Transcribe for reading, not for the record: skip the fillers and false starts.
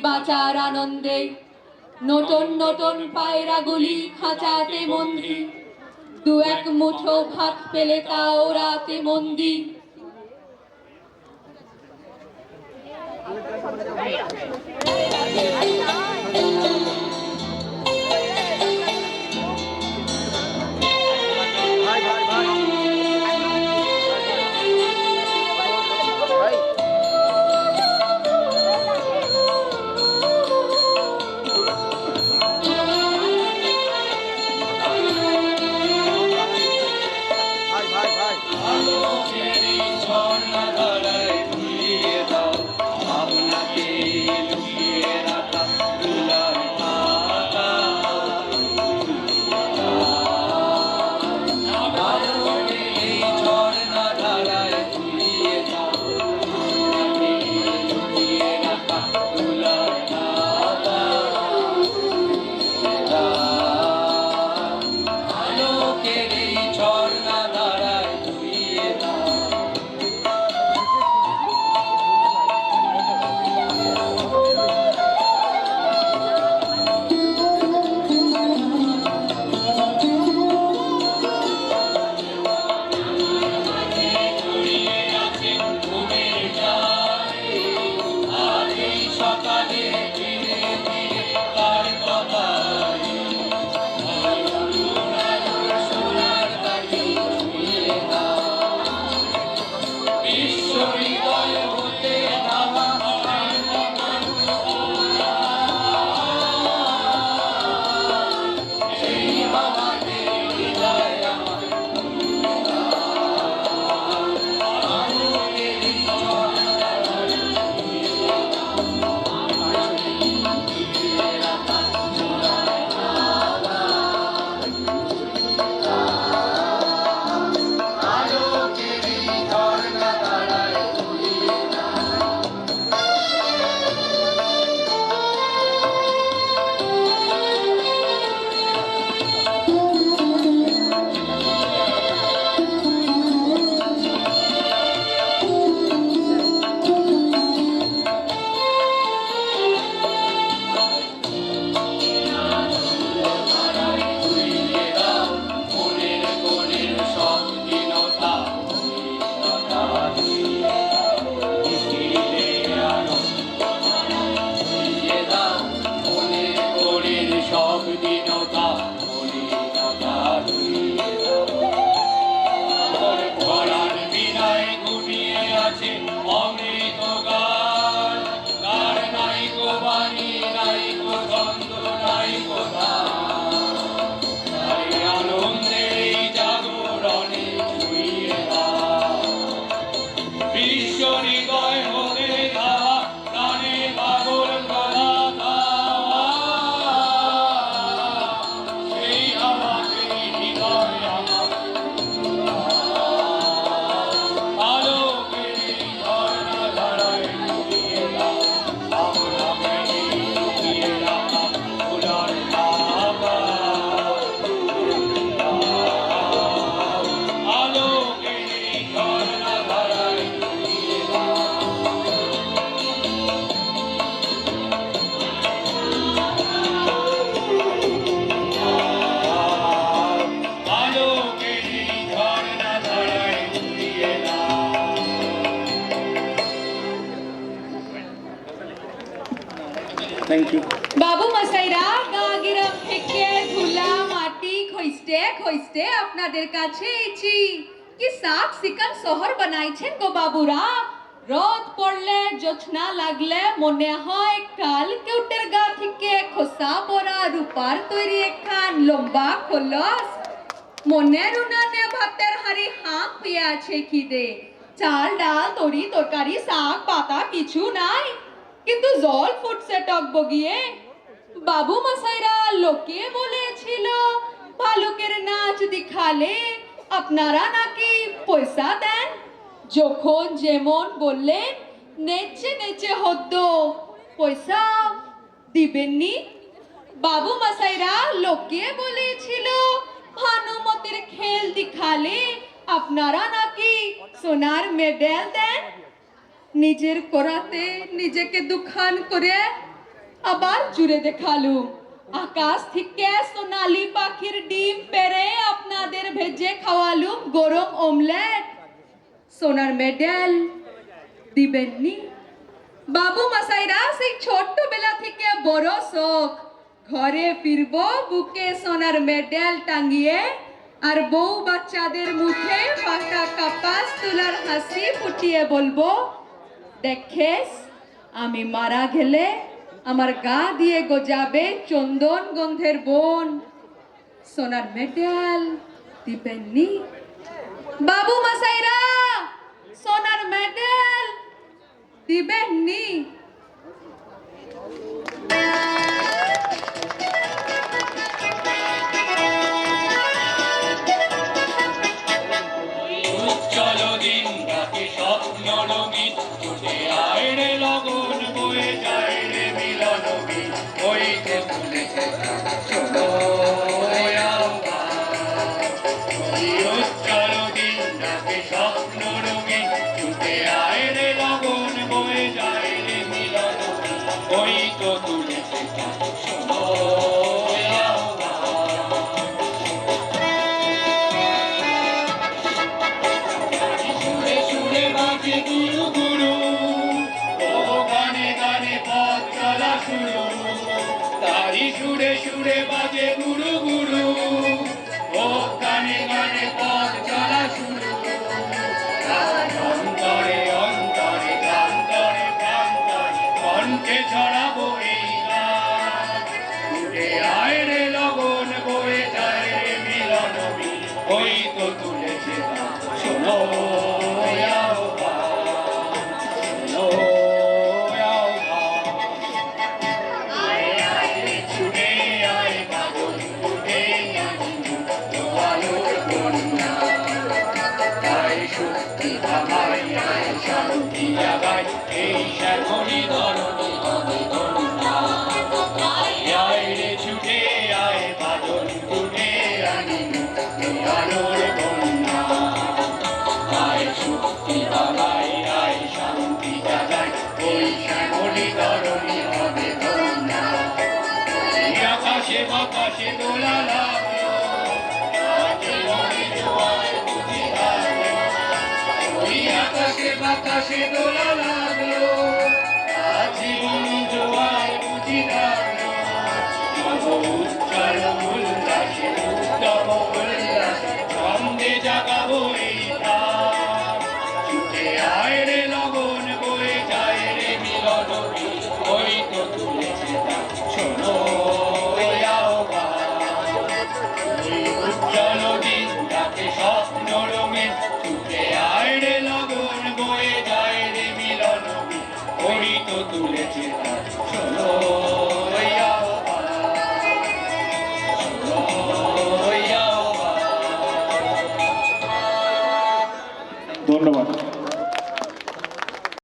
বাঁচার আনন্দে নতুন নতুন পায়রাগুলি খাঁচাতে বন্দি, দু এক মুঠো ভাত পেলে তাও রাতে মন্দি। Thank you. বাবু মশাইরা গাগিরম থেকে ধুলা মাটি খইস্টে খইস্টে আপনাদের কাছে এসেছি। কি সাফ সিকন শহর বানাইছেন গো বাবুরা। রোদ পড়লে জোছনা লাগলে মনে হয় কাল কেউটের গা থেকে খোসা পরা রূপার তৈরি একখান লম্বা খোলস। মনের উনানে ভাতের হাড়ি হাঁক হয়ে আছে খিদে। চাল ডাল তরি তরকারি শাক পাতা কিছু নাই, কিন্তু জল ফুটছে টকবগিয়ে। বাবু মশাইরা লোকে বলেছিল ভালুকের নাচ দেখালে আপনারা নাকি পয়সা দেন। যখন যেমন বললেন নেচে নেচে হদ্দ, পয়সা দিবেননি। বাবু মশাইরা লোকে বলেছিল ভানুমতির খেল দেখালে আপনারা নাকি সোনার মেডেল দেন। নিজের করাতে নিজেকে দুখান করে আবার জুড়ে দেখালুম আকাশ থেকে সোনালি পাখির ডিম পেরে আপনাদের ভেজে খাওয়ালুম গরম অমলেট সোনার মেডেল দিবেননি বাবু মশাইরা সেই ছোট্টবেলা থেকে বড় শখ ঘরে ফিরবো বুকে সোনার মেডেল টাঙিয়ে আর বউ বাচ্চাদের মুখে পাকা কাপাস তোলার হাসি ফুটিয়ে বলবো দেখেস আমি মারা গেলে আমার গা দিয়ে গজাবে চন্দন গন্ধের বন সোনার মেডেল দিবেননি বাবু মশাইরা সোনার মেডেল দিবেননি চলো দিন রাতে স্বপ্ন রঙিন ছুটে আয় রে লগন বয়ে যায় রে মিলন বীজ ওই তো তুলেছে চলো চলো দিন রাতে স্বপ্ন রঙিন ছুটে আয় রে লগন বয়ে যায় রে মিলন বীজ ওই তো তুলেছে চলো গুরু গুরু ও গানে গানে পথ চলা শুরু তারি সুরে সুরে বাজে গুরু গুরু ও গানে গানে পথ চলা শুরু অন্তরে অন্তরে প্রান্তরে প্রান্তরে কণ্ঠে ছড়াবো এই গান উঠে আয় রে লগন বয়ে যায় রে মিলন বীজ ওই তো তুলেছে শোনো এই শ্যামলি ধরণী আয় রে ছুটে আয় বাদল উঠে আনি আলোর বন্যা আয় শক্তি বাবাই আয় শান্তি জাগায় ওই শ্যামলি ধরণী হবে বন্যা আকাশে বাতাসে দোলা লাগলো আকাশে বাতাসে দোলা লাগলো জীবন জোয়ার বুঝি লাগলো উচ্চার উল্লাসে উত্তম উল্লাসে ছন্দে জাগাবো এই প্রাণ ছুটে আয় রে লগন বয়ে যায় রে মিলন বীজ ওই তো তুলেছে শোনো উজ্জ্বল দিন রাতে স্বপ্ন রঙের ছুটে আয় রে লগন বয়ে যায় রে মিলন বীজ ওই তো তুলেছে